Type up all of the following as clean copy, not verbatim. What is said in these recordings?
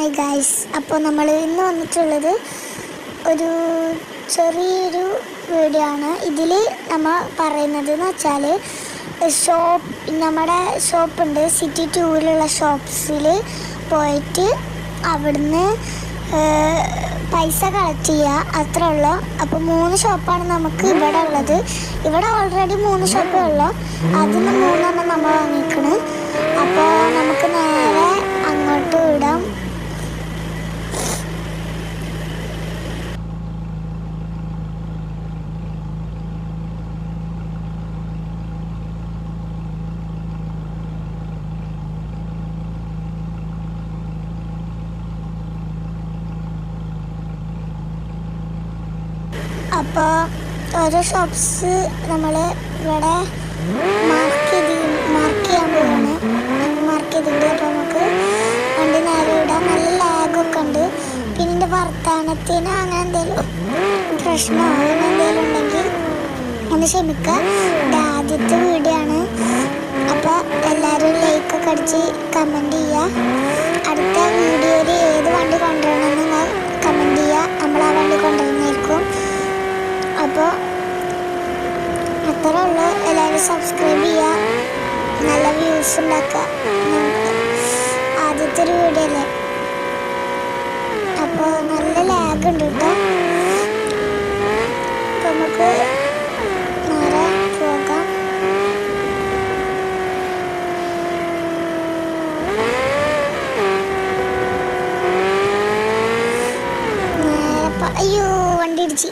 Hi guys, അപ്പോൾ നമ്മൾ ഇന്ന് വന്നിട്ടുള്ളത് ഒരു ചെറിയൊരു വീഡിയോ ആണ്. ഇതിൽ നമ്മൾ പറയുന്നത് എന്ന് വെച്ചാൽ നമ്മുടെ ഷോപ്പുണ്ട്, സിറ്റി 2-ലുള്ള ഷോപ്സിൽ പോയിട്ട് അവിടുന്ന് പൈസ കളക്ട് ചെയ്യുക, അത്രേ ഉള്ളൂ. അപ്പോൾ 3 ഷോപ്പാണ് നമുക്ക് ഇവിടെ ഉള്ളത്. ഇവിടെ ഓൾറെഡി 3 ഷോപ്പേ ഉള്ളൂ. അതിന് 3 നമ്മൾ വാങ്ങിക്കണ്. അപ്പോൾ നമുക്ക് നേരെ അങ്ങോട്ട് വിടാം. അപ്പോൾ ഓരോ ഷോപ്സ് നമ്മൾ ഇവിടെ മാർക്ക് ചെയ്യാൻ പോവാണ്. മാർക്ക് ചെയ്തിട്ട് അപ്പോൾ നമുക്ക് വണ്ടി നേരെ വിടാം. നല്ല ലാഗൊക്കെ ഉണ്ട്. പിന്നെ എൻ്റെ വർത്തമാനത്തിന് അങ്ങനെ എന്തെങ്കിലും പ്രശ്നമോ അങ്ങനെ എന്തെങ്കിലും ഉണ്ടെങ്കിൽ ഒന്ന് ക്ഷമിക്കുക. എൻ്റെ ആദ്യത്തെ വീഡിയോ ആണ്. അപ്പോൾ എല്ലാവരും ലൈക്കൊക്കെ അടിച്ച് കമൻറ്റ് ചെയ്യുക. അടുത്ത വീഡിയോയിൽ ഏത് വണ്ടി കൊണ്ടുവരണമെന്ന് നിങ്ങൾ കമൻറ്റ് ചെയ്യുക. നമ്മൾ ആ വണ്ടി കൊണ്ടുവരുന്നതായിരിക്കും. അപ്പോൾ അത്രേ ഉള്ളൂ. എല്ലാവരും സബ്സ്ക്രൈബ് ചെയ്യുക, നല്ല വ്യൂസ് ഉണ്ടാക്കുക. ആദ്യത്തെ ഒരു വീഡിയോ അല്ലേ, അപ്പോൾ നല്ല ലാഗ് ഉണ്ട് കേട്ടോ. അപ്പോൾ നമുക്ക് നേരെ പോകാം. അയ്യോ, വണ്ടി ഇടിച്ച്.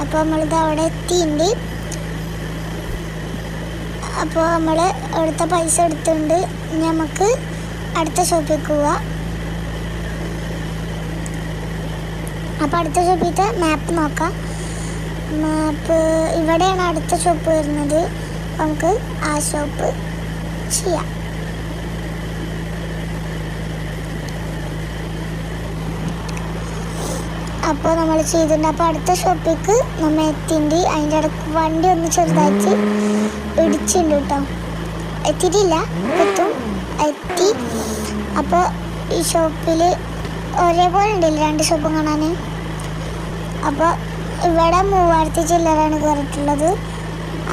അപ്പോൾ നമ്മളിത് അവിടെ എത്തിയിട്ടുണ്ട്. അപ്പോൾ നമ്മൾ അവിടുത്തെ പൈസ എടുത്തുകൊണ്ട് നമുക്ക് അടുത്ത ഷോപ്പിലേക്ക് പോവാം. അപ്പോൾ അടുത്ത ഷോപ്പിലത്തെ മാപ്പ് നോക്കാം. മാപ്പ് ഇവിടെയാണ് അടുത്ത ഷോപ്പ് വരുന്നത്. നമുക്ക് ആ ഷോപ്പ് ചെയ്യാം. അപ്പോൾ നമ്മൾ ചെയ്തിട്ടുണ്ട്. അപ്പോൾ അടുത്ത ഷോപ്പിലേക്ക് നമ്മൾ എത്തിയിട്ടുണ്ട്. അതിൻ്റെ ഇടയ്ക്ക് വണ്ടി ഒന്ന് ചെറുതായിട്ട് ഇടിച്ചിട്ടുണ്ട് കേട്ടോ. എത്തിയിട്ടില്ല, എത്തി. അപ്പോൾ ഈ ഷോപ്പിൽ ഒരേപോലെ ഉണ്ടല്ലോ 2 ഷോപ്പും കാണാൻ. അപ്പോൾ ഇവിടെ 3000 ചില്ലറാണ് കയറിയിട്ടുള്ളത്.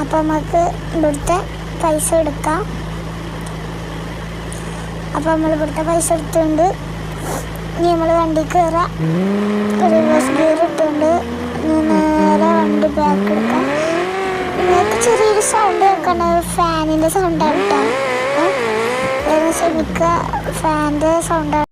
അപ്പോൾ നമുക്ക് ഇവിടുത്തെ പൈസ എടുക്കാം. അപ്പോൾ നമ്മൾ ഇവിടുത്തെ പൈസ എടുത്തുകൊണ്ട് ഇനി നമ്മൾ വണ്ടി കയറാം. റിവേഴ്സ് ഗിയർ ഇട്ടുകൊണ്ട് നേരെ വണ്ടി ബാക്ക് എടുക്കാം. നിങ്ങൾക്ക് ചെറിയൊരു സൗണ്ട് കേൾക്കണ ഫാനിൻ്റെ സൗണ്ടാണ് കേട്ടോ. ശ്രമിക്കുക, ഫാനിൻ്റെ സൗണ്ടാണ്.